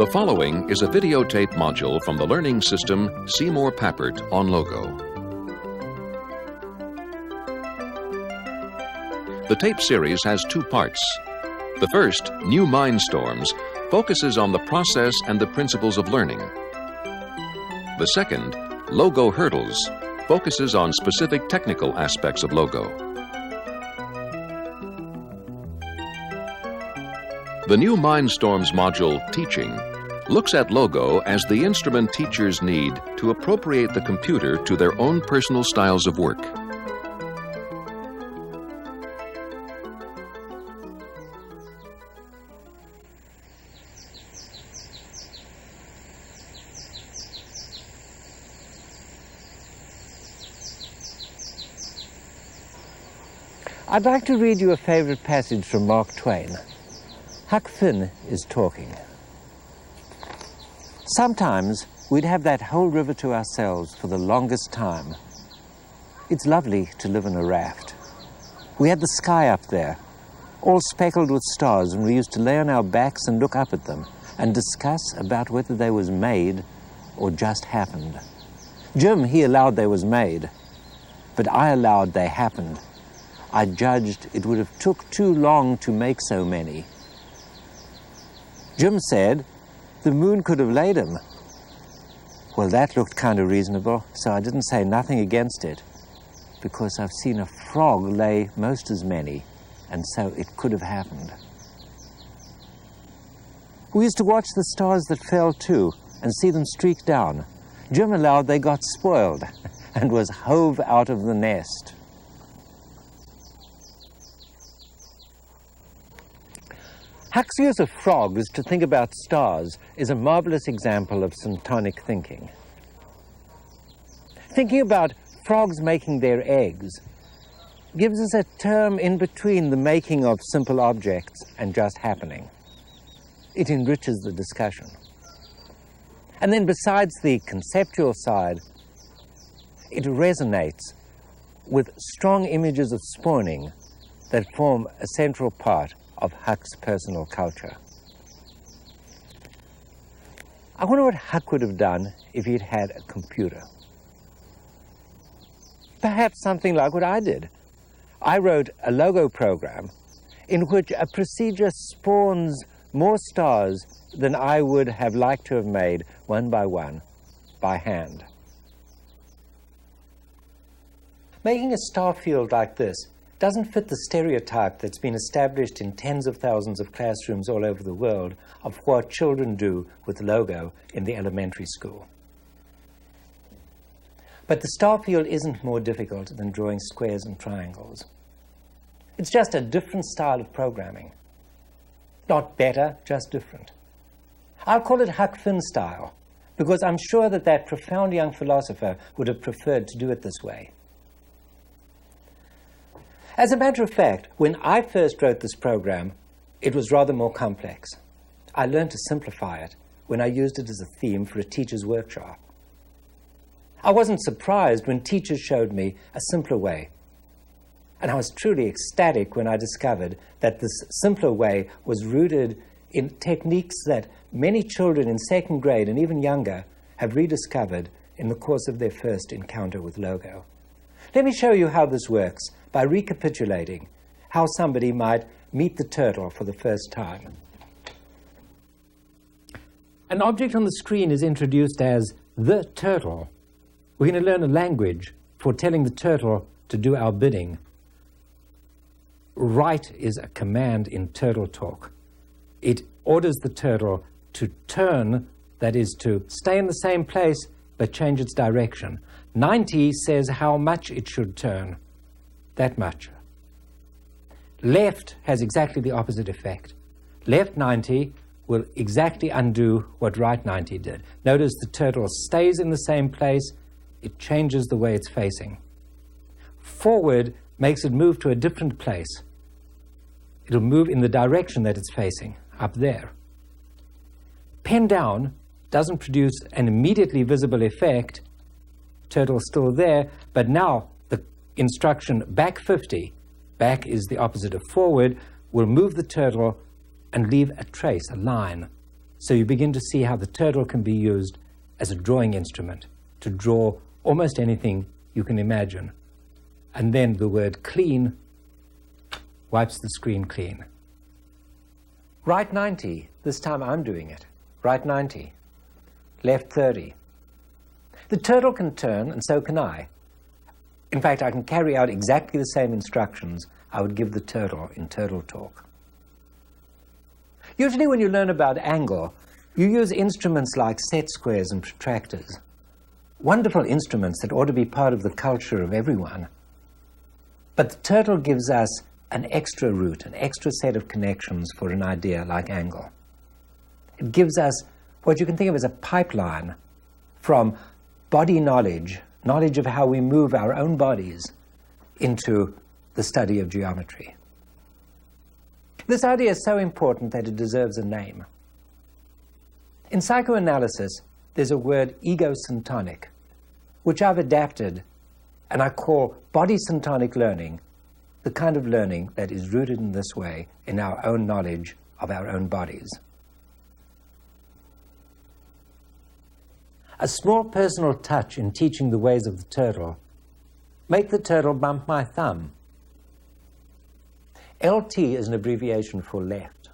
The following is a videotape module from the learning system Seymour Papert On Logo. The tape series has two parts. The first, New Mindstorms, focuses on the process and the principles of learning. The second, Logo Hurdles, focuses on specific technical aspects of Logo. The New Mindstorms module, Teaching, looks at Logo as the instrument teachers need to appropriate the computer to their own personal styles of work. I'd like to read you a favorite passage from Mark Twain. Huck Finn is talking. Sometimes we'd have that whole river to ourselves for the longest time. It's lovely to live in a raft. We had the sky up there, all speckled with stars, and we used to lay on our backs and look up at them and discuss about whether they was made or just happened. Jim, he allowed they was made, but I allowed they happened. I judged it would have took too long to make so many. Jim said the moon could have laid him. Well, that looked kind of reasonable, so I didn't say nothing against it, because I've seen a frog lay most as many, and so it could have happened. We used to watch the stars that fell too, and see them streak down. Jim allowed they got spoiled, and was hove out of the nest. Huck's use of frogs to think about stars is a marvelous example of syntonic thinking. Thinking about frogs making their eggs gives us a term in between the making of simple objects and just happening. It enriches the discussion. And then besides the conceptual side, it resonates with strong images of spawning that form a central part of Huck's personal culture. I wonder what Huck would have done if he'd had a computer. Perhaps something like what I did. I wrote a Logo program in which a procedure spawns more stars than I would have liked to have made one by hand. Making a star field like this doesn't fit the stereotype that's been established in tens of thousands of classrooms all over the world of what children do with Logo in the elementary school. But the star field isn't more difficult than drawing squares and triangles. It's just a different style of programming. Not better, just different. I'll call it Huck Finn style, because I'm sure that that profound young philosopher would have preferred to do it this way. As a matter of fact, when I first wrote this program, it was rather more complex. I learned to simplify it when I used it as a theme for a teacher's workshop. I wasn't surprised when teachers showed me a simpler way. And I was truly ecstatic when I discovered that this simpler way was rooted in techniques that many children in second grade and even younger have rediscovered in the course of their first encounter with Logo. Let me show you how this works by recapitulating how somebody might meet the turtle for the first time. An object on the screen is introduced as the turtle. We're going to learn a language for telling the turtle to do our bidding. Write is a command in turtle talk. It orders the turtle to turn, that is to stay in the same place but change its direction. 90 says how much it should turn. That much. Left has exactly the opposite effect. Left 90 will exactly undo what right 90 did. Notice the turtle stays in the same place, it changes the way it's facing. Forward makes it move to a different place. It'll move in the direction that it's facing, up there. Pen down doesn't produce an immediately visible effect. Turtle's still there, but now the instruction back 50, back is the opposite of forward, will move the turtle and leave a trace, a line. So you begin to see how the turtle can be used as a drawing instrument to draw almost anything you can imagine. And then the word clean wipes the screen clean. Right 90, this time I'm doing it. Right 90, left 30. The turtle can turn, and so can I. In fact, I can carry out exactly the same instructions I would give the turtle in Turtle Talk. Usually when you learn about angle, you use instruments like set squares and protractors. Wonderful instruments that ought to be part of the culture of everyone. But the turtle gives us an extra route, an extra set of connections for an idea like angle. It gives us what you can think of as a pipeline from body knowledge, knowledge of how we move our own bodies, into the study of geometry. This idea is so important that it deserves a name. In psychoanalysis, there's a word ego-syntonic, which I've adapted, and I call body-syntonic learning, the kind of learning that is rooted in this way in our own knowledge of our own bodies. A small personal touch in teaching the ways of the turtle. Make the turtle bump my thumb. LT is an abbreviation for left.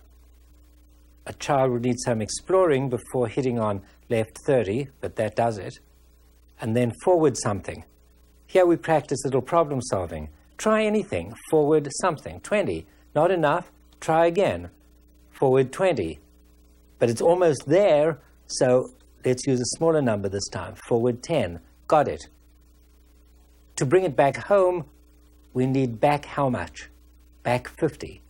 A child would need some exploring before hitting on left 30, but that does it. And then forward something. Here we practice little problem solving. Try anything, forward something, 20. Not enough, try again. Forward 20. But it's almost there, so let's use a smaller number this time. Forward 10. Got it. To bring it back home, we need back how much? Back 50.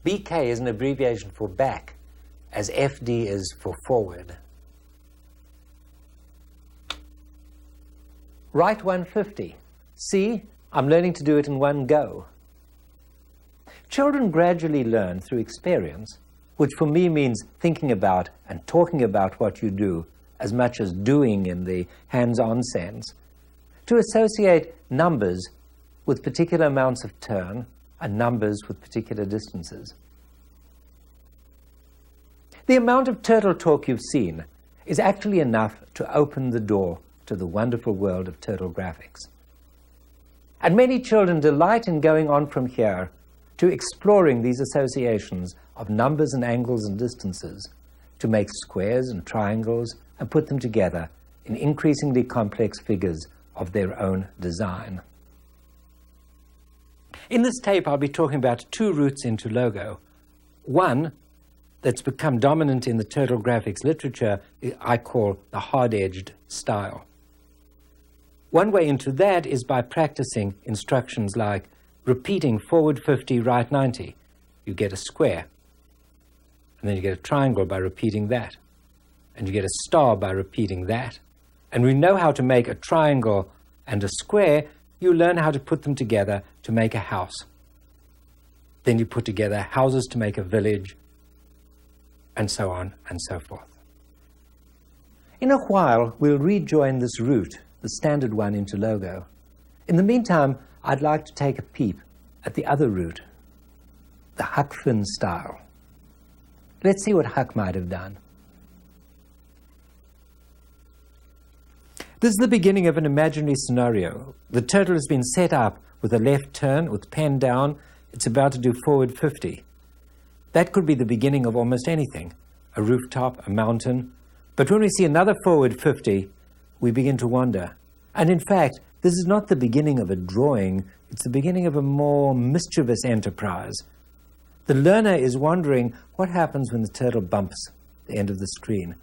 BK is an abbreviation for back, as FD is for forward. Right 150. See, I'm learning to do it in one go. Children gradually learn through experience, which for me means thinking about and talking about what you do as much as doing in the hands-on sense, to associate numbers with particular amounts of turn and numbers with particular distances. The amount of turtle talk you've seen is actually enough to open the door to the wonderful world of turtle graphics. And many children delight in going on from here to exploring these associations of numbers and angles and distances to make squares and triangles and put them together in increasingly complex figures of their own design. In this tape, I'll be talking about two routes into Logo. One that's become dominant in the turtle graphics literature, I call the hard-edged style. One way into that is by practicing instructions like repeating forward 50, right 90. You get a square. And then you get a triangle by repeating that. And you get a star by repeating that. And we know how to make a triangle and a square. You learn how to put them together to make a house. Then you put together houses to make a village, and so on and so forth. In a while, we'll rejoin this route, the standard one, into Logo. In the meantime, I'd like to take a peep at the other route, the Huck Finn style. Let's see what Huck might have done. This is the beginning of an imaginary scenario. The turtle has been set up with a left turn, with pen down. It's about to do forward 50. That could be the beginning of almost anything, a rooftop, a mountain. But when we see another forward 50, we begin to wonder. And in fact, this is not the beginning of a drawing, it's the beginning of a more mischievous enterprise. The learner is wondering what happens when the turtle bumps the end of the screen,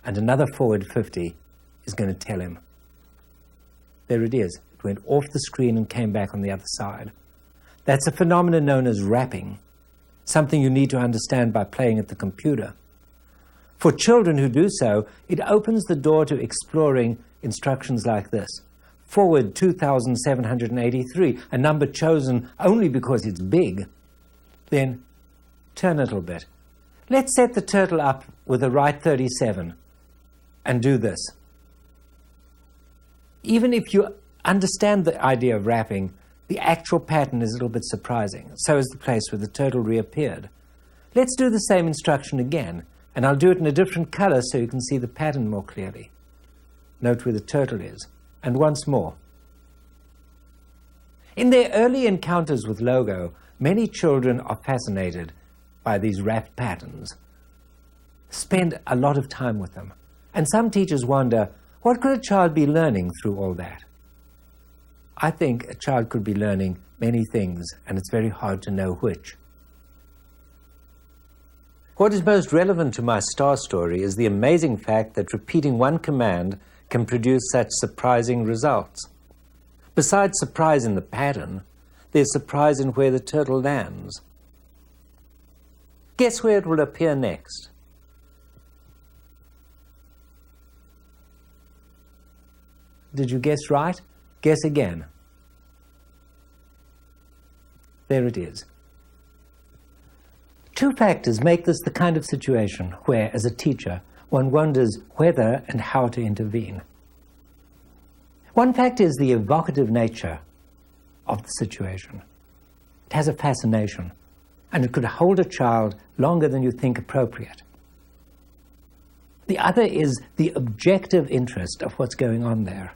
and another forward 50 is going to tell him. There it is. It went off the screen and came back on the other side. That's a phenomenon known as wrapping, something you need to understand by playing at the computer. For children who do so, it opens the door to exploring instructions like this. Forward 2,783, a number chosen only because it's big. Then turn a little bit. Let's set the turtle up with a right 37 and do this. Even if you understand the idea of wrapping, the actual pattern is a little bit surprising. So is the place where the turtle reappeared. Let's do the same instruction again, and I'll do it in a different color so you can see the pattern more clearly. Note where the turtle is, and once more. In their early encounters with Logo, many children are fascinated by these wrapped patterns, spend a lot of time with them, and some teachers wonder, what could a child be learning through all that? I think a child could be learning many things, and it's very hard to know which. What is most relevant to my star story is the amazing fact that repeating one command can produce such surprising results. Besides surprise in the pattern, there's surprise in where the turtle lands. Guess where it will appear next? Did you guess right? Guess again. There it is. Two factors make this the kind of situation where, as a teacher, one wonders whether and how to intervene. One factor is the evocative nature of the situation. It has a fascination, and it could hold a child longer than you think appropriate. The other is the objective interest of what's going on there.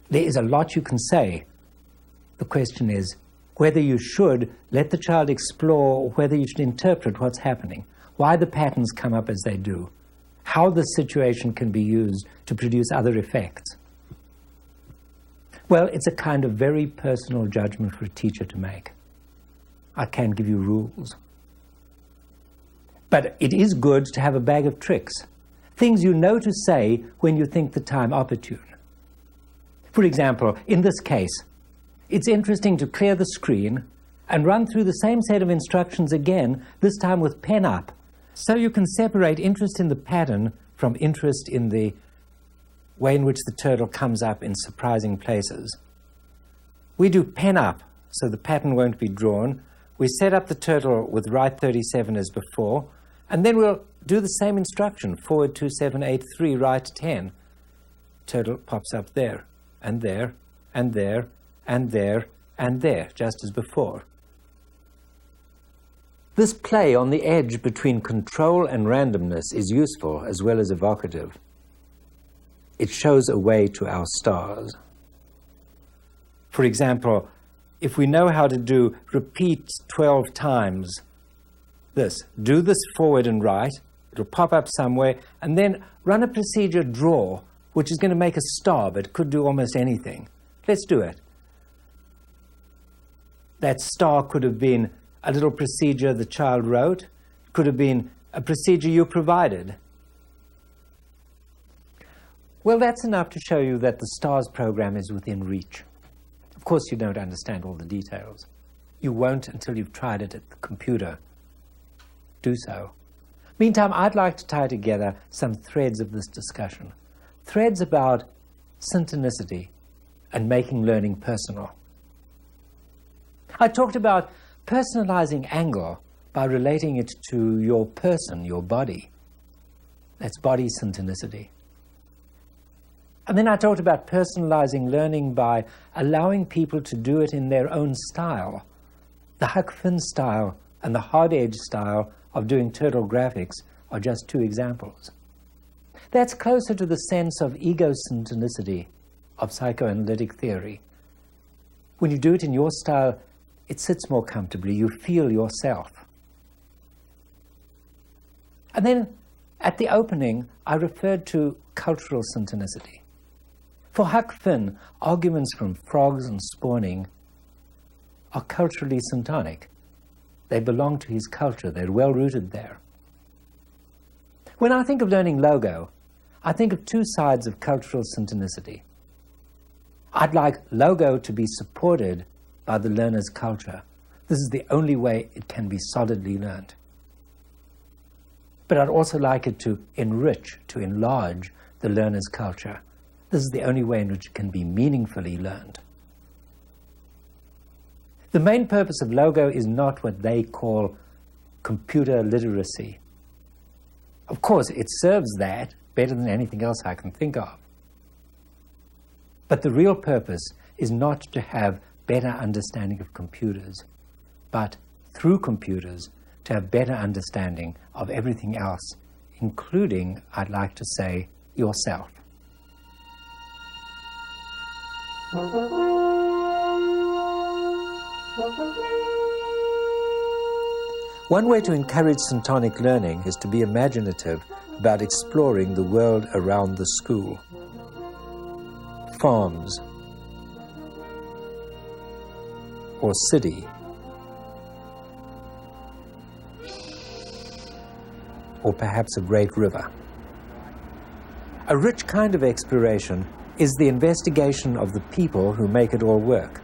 There is a lot you can say. The question is whether you should let the child explore, or whether you should interpret what's happening, why the patterns come up as they do, how the situation can be used to produce other effects. Well, it's a kind of very personal judgment for a teacher to make. I can't give you rules. But it is good to have a bag of tricks, things you know to say when you think the time opportune. For example, in this case, it's interesting to clear the screen and run through the same set of instructions again, this time with pen up, so you can separate interest in the pattern from interest in the way in which the turtle comes up in surprising places. We do pen up, so the pattern won't be drawn. We set up the turtle with right 37 as before, and then we'll do the same instruction, forward 2783, right 10. Turtle pops up there, and there, and there, and there, and there, just as before. This play on the edge between control and randomness is useful as well as evocative. It shows a way to our stars. For example, if we know how to do repeat 12 times this, do this forward and right, it'll pop up somewhere, and then run a procedure draw, which is going to make a star, but it could do almost anything. Let's do it. That star could have been a little procedure the child wrote. It could have been a procedure you provided. Well, that's enough to show you that the STARS program is within reach. Of course, you don't understand all the details. You won't until you've tried it at the computer. Do so. Meantime, I'd like to tie together some threads of this discussion. Threads about syntonicity and making learning personal. I talked about personalizing angle by relating it to your person, your body. That's body syntonicity. And then I talked about personalizing learning by allowing people to do it in their own style. The Huck Finn style and the hard edge style of doing turtle graphics are just two examples. That's closer to the sense of ego syntonicity of psychoanalytic theory. When you do it in your style, it sits more comfortably. You feel yourself. And then at the opening, I referred to cultural syntonicity. For Huck Finn, arguments from frogs and spawning are culturally syntonic. They belong to his culture. They're well rooted there. When I think of learning Logo, I think of two sides of cultural syntonicity. I'd like Logo to be supported by the learner's culture. This is the only way it can be solidly learned. But I'd also like it to enrich, to enlarge the learner's culture. This is the only way in which it can be meaningfully learned. The main purpose of Logo is not what they call computer literacy. Of course, it serves that better than anything else I can think of. But the real purpose is not to have better understanding of computers, but through computers to have better understanding of everything else, including, I'd like to say, yourself. One way to encourage syntonic learning is to be imaginative about exploring the world around the school. Farms, or city, or perhaps a great river. A rich kind of exploration is the investigation of the people who make it all work.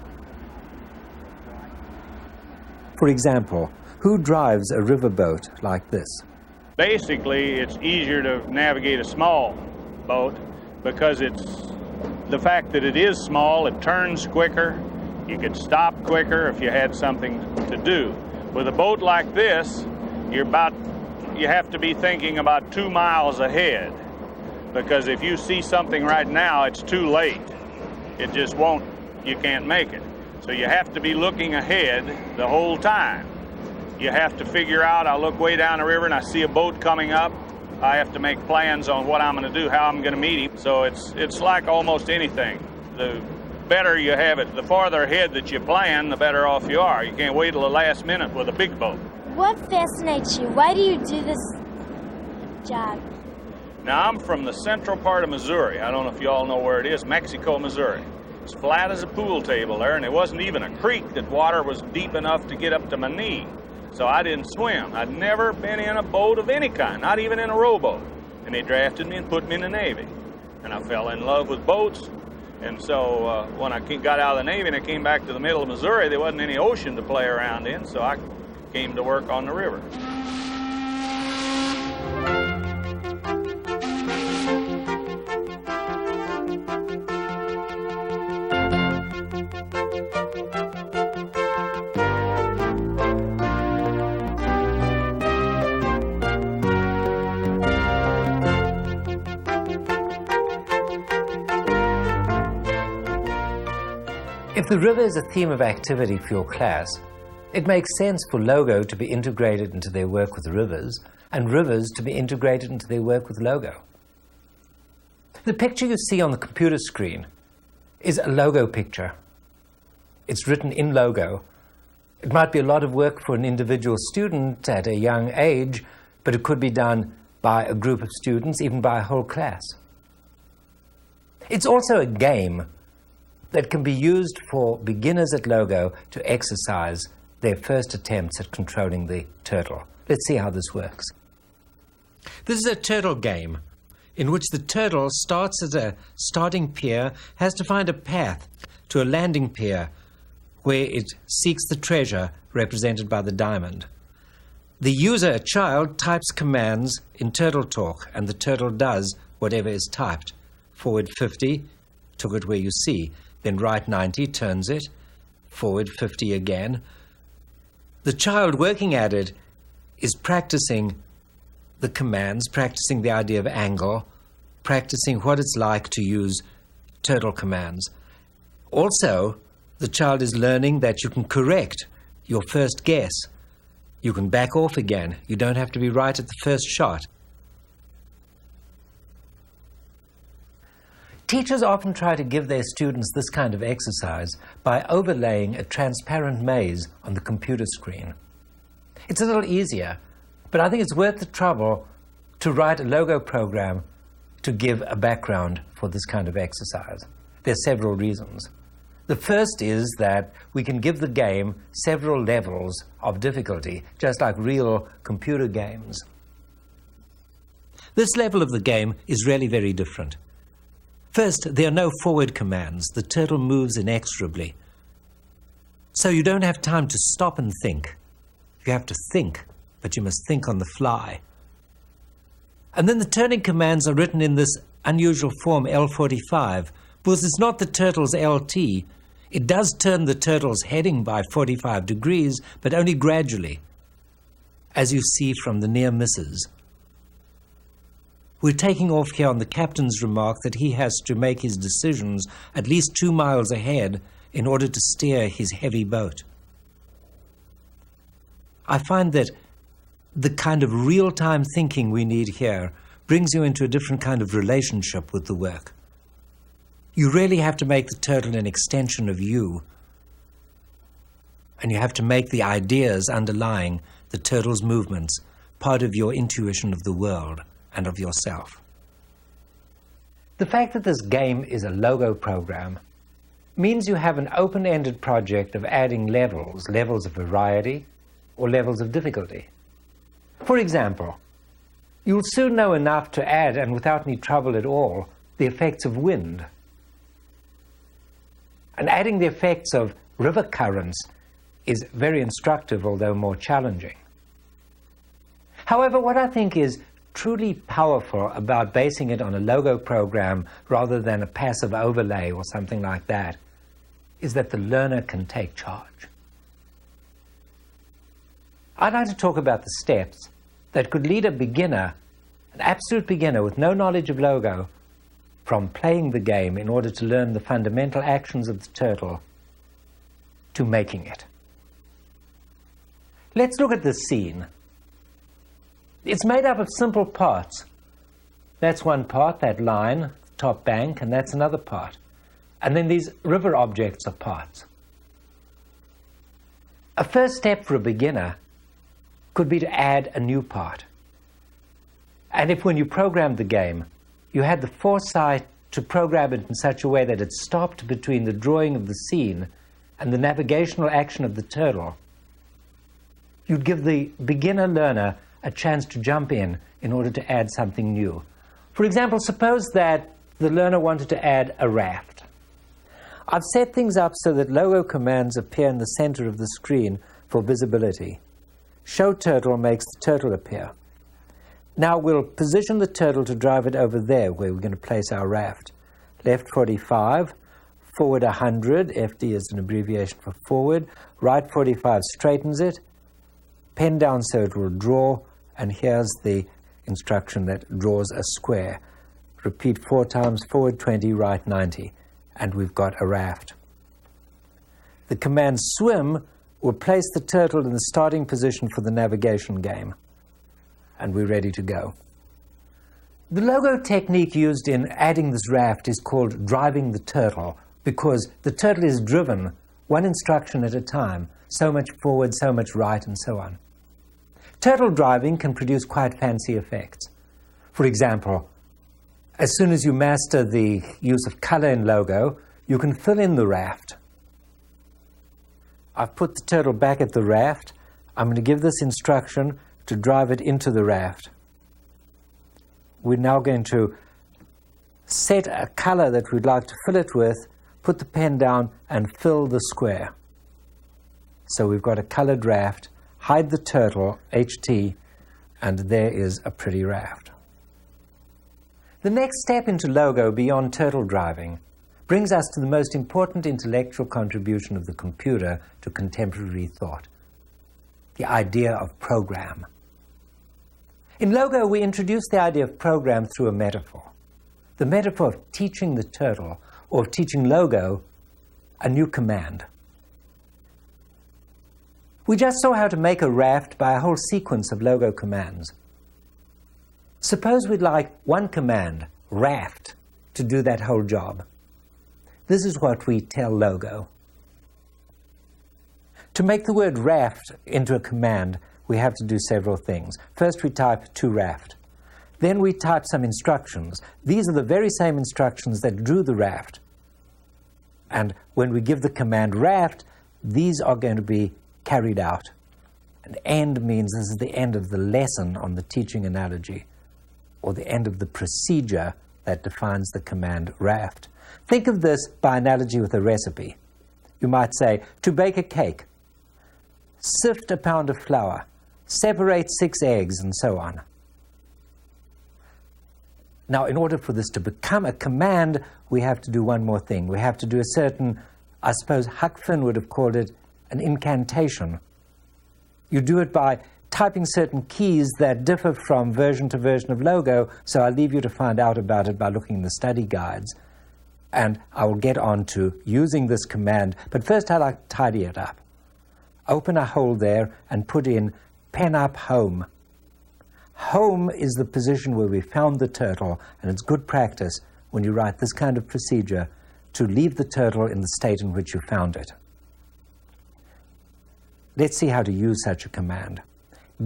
For example, who drives a riverboat like this? Basically, it's easier to navigate a small boat because it's the fact that it is small, it turns quicker, you could stop quicker if you had something to do. With a boat like this, you have to be thinking about 2 miles ahead, because if you see something right now, it's too late. It just won't, you can't make it. So you have to be looking ahead the whole time. You have to figure out, I look way down the river and I see a boat coming up. I have to make plans on what I'm going to do, how I'm going to meet him. So it's like almost anything. The better you have it, the farther ahead that you plan, the better off you are. You can't wait till the last minute with a big boat. What fascinates you? Why do you do this job? Now, I'm from the central part of Missouri. I don't know if you all know where it is, Mexico, Missouri. It's flat as a pool table there, and there wasn't even a creek that water was deep enough to get up to my knee. So I didn't swim. I'd never been in a boat of any kind, not even in a rowboat. And they drafted me and put me in the Navy. And I fell in love with boats. And so when I got out of the Navy and I came back to the middle of Missouri, there wasn't any ocean to play around in, so I came to work on the river. If the river is a theme of activity for your class, it makes sense for Logo to be integrated into their work with rivers, and rivers to be integrated into their work with Logo. The picture you see on the computer screen is a Logo picture. It's written in Logo. It might be a lot of work for an individual student at a young age, but it could be done by a group of students, even by a whole class. It's also a game that can be used for beginners at Logo to exercise their first attempts at controlling the turtle. Let's see how this works. This is a turtle game in which the turtle starts at a starting pier, has to find a path to a landing pier where it seeks the treasure represented by the diamond. The user, a child, types commands in turtle talk, and the turtle does whatever is typed. Forward 50, took it where you see. Then right 90, turns it. Forward 50 again. The child working at it is practicing the commands, practicing the idea of angle, practicing what it's like to use turtle commands. Also, the child is learning that you can correct your first guess. You can back off again. You don't have to be right at the first shot. Teachers often try to give their students this kind of exercise by overlaying a transparent maze on the computer screen. It's a little easier, but I think it's worth the trouble to write a Logo program to give a background for this kind of exercise. There are several reasons. The first is that we can give the game several levels of difficulty, just like real computer games. This level of the game is really very different. First, there are no forward commands. The turtle moves inexorably. So you don't have time to stop and think. You have to think, but you must think on the fly. And then the turning commands are written in this unusual form, L45, because it's not the turtle's LT. It does turn the turtle's heading by 45 degrees, but only gradually, as you see from the near misses. We're taking off here on the captain's remark that he has to make his decisions at least 2 miles ahead in order to steer his heavy boat. I find that the kind of real-time thinking we need here brings you into a different kind of relationship with the work. You really have to make the turtle an extension of you, and you have to make the ideas underlying the turtle's movements part of your intuition of the world and of yourself. The fact that this game is a Logo program means you have an open-ended project of adding levels of variety or levels of difficulty. For example, you'll soon know enough to add, and without any trouble at all, the effects of wind. And adding the effects of river currents is very instructive, although more challenging. However, what I think is truly powerful about basing it on a Logo program rather than a passive overlay or something like that is that the learner can take charge. I'd like to talk about the steps that could lead a beginner, an absolute beginner with no knowledge of Logo, from playing the game in order to learn the fundamental actions of the turtle to making it. Let's look at this scene. It's made up of simple parts. That's one part, that line, top bank, and that's another part. And then these river objects are parts. A first step for a beginner could be to add a new part. And if when you programmed the game, you had the foresight to program it in such a way that it stopped between the drawing of the scene and the navigational action of the turtle, you'd give the beginner learner a chance to jump in order to add something new. For example, suppose that the learner wanted to add a raft. I've set things up so that Logo commands appear in the center of the screen for visibility. Show turtle makes the turtle appear. Now we'll position the turtle to drive it over there where we're going to place our raft. Left 45, forward 100, FD is an abbreviation for forward, right 45 straightens it, pen down so it will draw, and here's the instruction that draws a square. Repeat 4 times, forward 20, right 90, and we've got a raft. The command swim will place the turtle in the starting position for the navigation game, and we're ready to go. The Logo technique used in adding this raft is called driving the turtle, because the turtle is driven one instruction at a time, so much forward, so much right, and so on. Turtle driving can produce quite fancy effects. For example, as soon as you master the use of color in Logo, you can fill in the raft. I've put the turtle back at the raft. I'm going to give this instruction to drive it into the raft. We're now going to set a color that we'd like to fill it with, put the pen down, and fill the square. So we've got a colored raft. Hide the turtle, HT, and there is a pretty raft. The next step into Logo beyond turtle driving brings us to the most important intellectual contribution of the computer to contemporary thought, the idea of program. In Logo, we introduce the idea of program through a metaphor, the metaphor of teaching the turtle, or of teaching Logo, a new command. We just saw how to make a raft by a whole sequence of Logo commands. Suppose we'd like one command, raft, to do that whole job. This is what we tell Logo. To make the word raft into a command, we have to do several things. First, we type to raft. Then we type some instructions. These are the very same instructions that drew the raft. And when we give the command raft, these are going to be carried out. And end means this is the end of the lesson on the teaching analogy, or the end of the procedure that defines the command raft. Think of this by analogy with a recipe. You might say, to bake a cake, sift a pound of flour, separate 6 eggs, and so on. Now, in order for this to become a command, we have to do one more thing. We have to do a certain, I suppose Huck Finn would have called it an incantation. You do it by typing certain keys that differ from version to version of Logo, so I'll leave you to find out about it by looking in the study guides. And I will get on to using this command, but first I'd like to tidy it up. open a hole there and put in pen up home. Home is the position where we found the turtle, and it's good practice when you write this kind of procedure to leave the turtle in the state in which you found it. Let's see how to use such a command.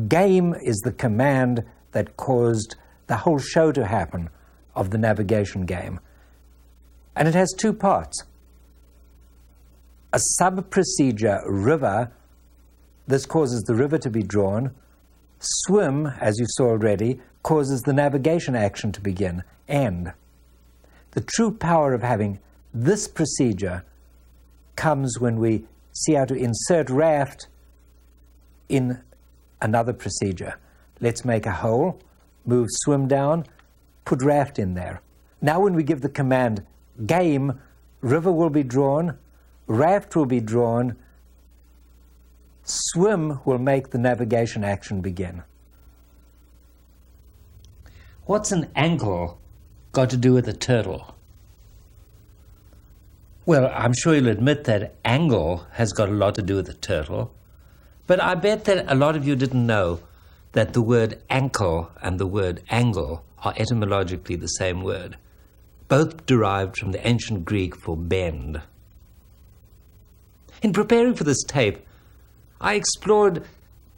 Game is the command that caused the whole show to happen of the navigation game. And it has two parts. A sub-procedure, river, this causes the river to be drawn. Swim, as you saw already, causes the navigation action to begin, end. The true power of having this procedure comes when we see how to insert raft in another procedure. Let's make a hole, move swim down, put raft in there. Now when we give the command game, river will be drawn, raft will be drawn, swim will make the navigation action begin. What's an angle got to do with a turtle? Well, I'm sure you'll admit that angle has got a lot to do with a turtle, but I bet that a lot of you didn't know that the word ankle and the word angle are etymologically the same word, both derived from the ancient Greek for bend. In preparing for this tape, I explored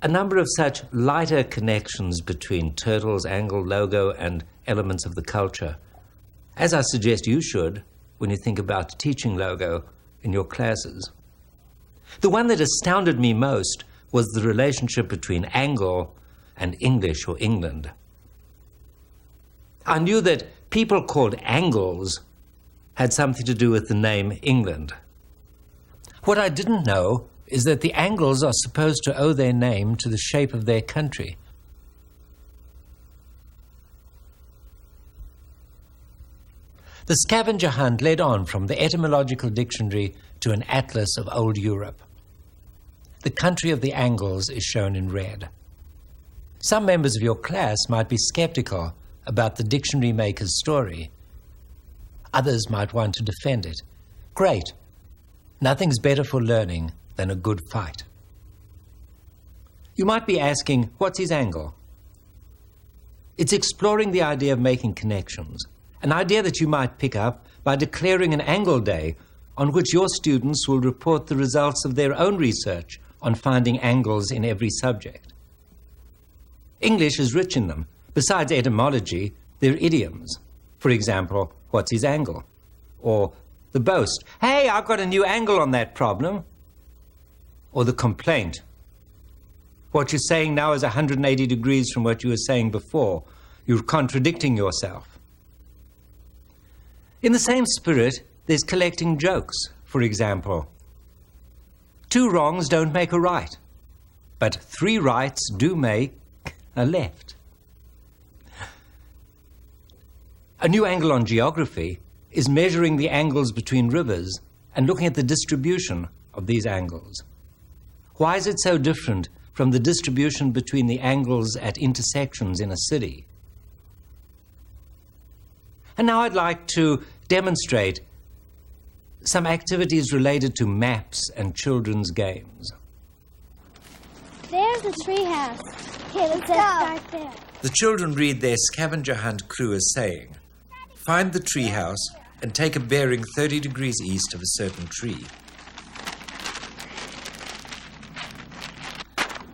a number of such lighter connections between turtles, angle, logo, and elements of the culture, as I suggest you should when you think about teaching logo in your classes. The one that astounded me most was the relationship between angle and English or England. I knew that people called Angles had something to do with the name England. What I didn't know is that the Angles are supposed to owe their name to the shape of their country. The scavenger hunt led on from the etymological dictionary to an atlas of old Europe. The country of the Angles is shown in red. Some members of your class might be skeptical about the dictionary maker's story. Others might want to defend it. Great. Nothing's better for learning than a good fight. You might be asking, what's his angle? It's exploring the idea of making connections, an idea that you might pick up by declaring an angle day on which your students will report the results of their own research on finding angles in every subject. English is rich in them. Besides etymology, they're idioms. For example, what's his angle? Or the boast, hey, I've got a new angle on that problem. Or the complaint, what you're saying now is 180 degrees from what you were saying before. You're contradicting yourself. In the same spirit, there's collecting jokes. For example, 2 wrongs don't make a right, but 3 rights do make a left. A new angle on geography is measuring the angles between rivers and looking at the distribution of these angles. Why is it so different from the distribution between the angles at intersections in a city? And now I'd like to demonstrate some activities related to maps and children's games. There's the treehouse. Okay, let's start there. The children read their scavenger hunt clue as saying, find the treehouse and take a bearing 30 degrees east of a certain tree.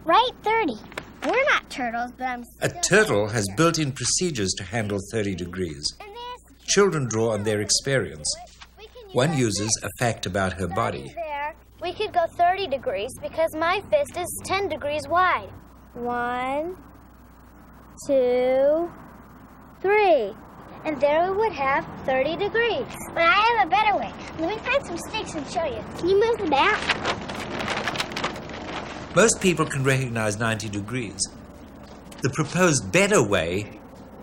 Right, 30. We're not turtles, but I'm A turtle has built-in procedures to handle 30 degrees. Children draw on their experience. One uses a fact about her body. There, we could go 30 degrees because my fist is 10 degrees wide. 1, 2, 3. And there we would have 30 degrees. But I have a better way. Let me find some sticks and show you. Can you move the map? Most people can recognize 90 degrees. The proposed better way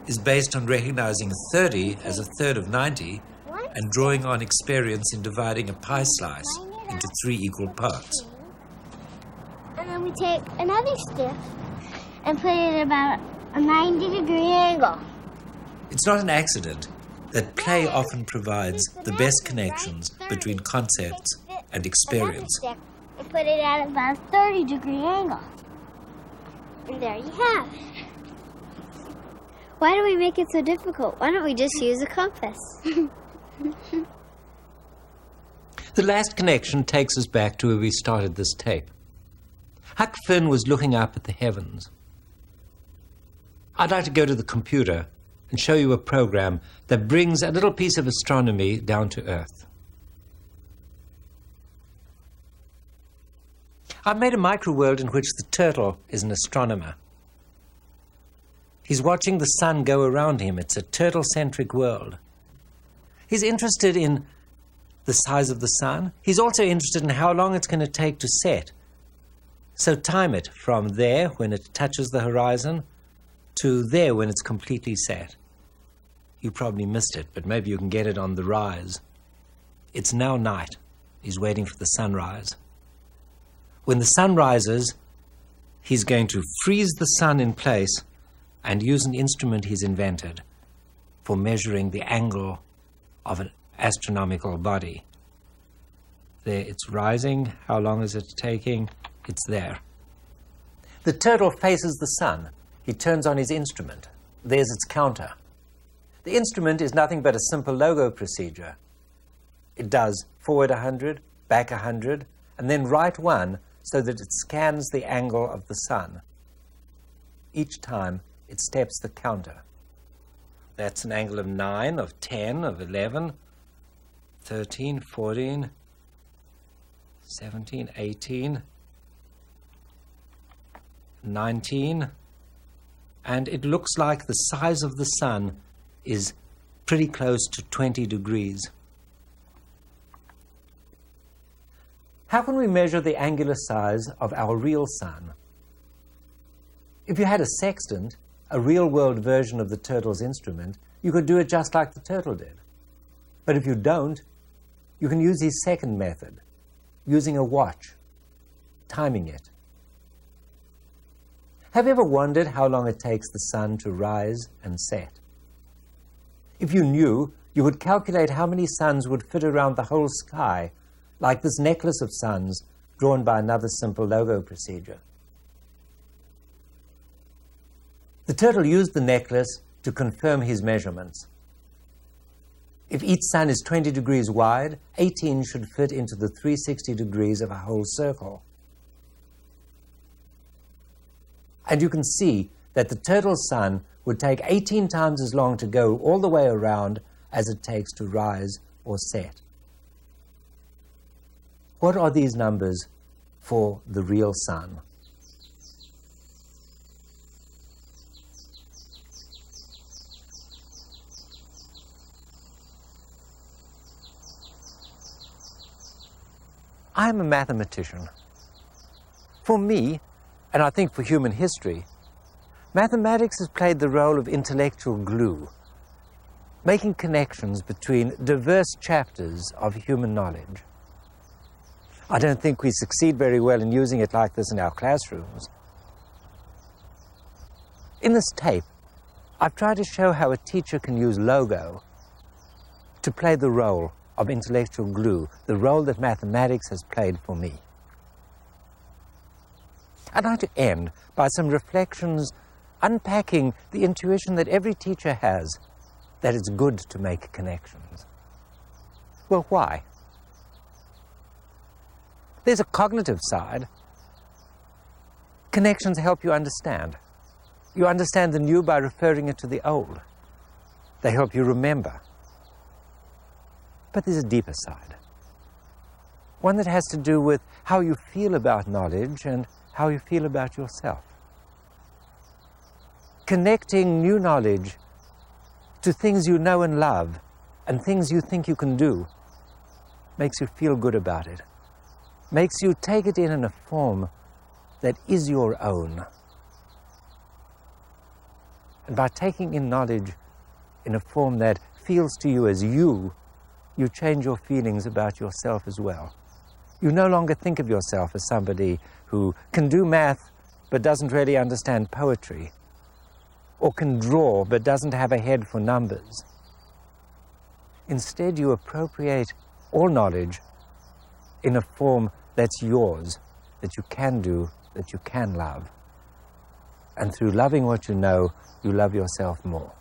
is based on recognizing 30 as a third of 90 and drawing on experience in dividing a pie slice into 3 equal parts. And then we take another stick and put it at about a 90-degree angle. It's not an accident that play often provides the best connections between concepts and experience. and put it at about a 30-degree angle. And there you have it. Why do we make it so difficult? Why don't we just use a compass? The last connection takes us back to where we started this tape. Huck Finn was looking up at the heavens. I'd like to go to the computer and show you a program that brings a little piece of astronomy down to earth. I've made a microworld in which the turtle is an astronomer. He's watching the sun go around him. It's a turtle-centric world. He's interested in the size of the sun. He's also interested in how long it's going to take to set. So time it from there when it touches the horizon to there when it's completely set. You probably missed it, but maybe you can get it on the rise. It's now night. He's waiting for the sunrise. When the sun rises, he's going to freeze the sun in place and use an instrument he's invented for measuring the angle of an astronomical body. There, it's rising. How long is it taking? It's there. The turtle faces the sun. He turns on his instrument. There's its counter. The instrument is nothing but a simple logo procedure. It does forward 100, back 100, and then right 1 so that it scans the angle of the sun. Each time, it steps the counter. That's an angle of 9, of 10, of 11, 13, 14, 17, 18, 19, and it looks like the size of the sun is pretty close to 20 degrees. How can we measure the angular size of our real sun? If you had a sextant, a real-world version of the turtle's instrument, you could do it just like the turtle did. But if you don't, you can use his second method, using a watch, timing it. Have you ever wondered how long it takes the sun to rise and set? If you knew, you would calculate how many suns would fit around the whole sky, like this necklace of suns drawn by another simple logo procedure. The turtle used the necklace to confirm his measurements. If each sun is 20 degrees wide, 18 should fit into the 360 degrees of a whole circle. And you can see that the turtle's sun would take 18 times as long to go all the way around as it takes to rise or set. What are these numbers for the real sun? I'm a mathematician. For me, and I think for human history, mathematics has played the role of intellectual glue, making connections between diverse chapters of human knowledge. I don't think we succeed very well in using it like this in our classrooms. In this tape, I've tried to show how a teacher can use logo to play the role of intellectual glue, the role that mathematics has played for me. I'd like to end by some reflections unpacking the intuition that every teacher has that it's good to make connections. Well, why? There's a cognitive side. Connections help you understand. You understand the new by referring it to the old. They help you remember. But there's a deeper side. One that has to do with how you feel about knowledge and how you feel about yourself. Connecting new knowledge to things you know and love and things you think you can do makes you feel good about it, makes you take it in a form that is your own. And by taking in knowledge in a form that feels to you as you change your feelings about yourself as well. You no longer think of yourself as somebody who can do math but doesn't really understand poetry, or can draw but doesn't have a head for numbers. Instead, you appropriate all knowledge in a form that's yours, that you can do, that you can love. And through loving what you know, you love yourself more.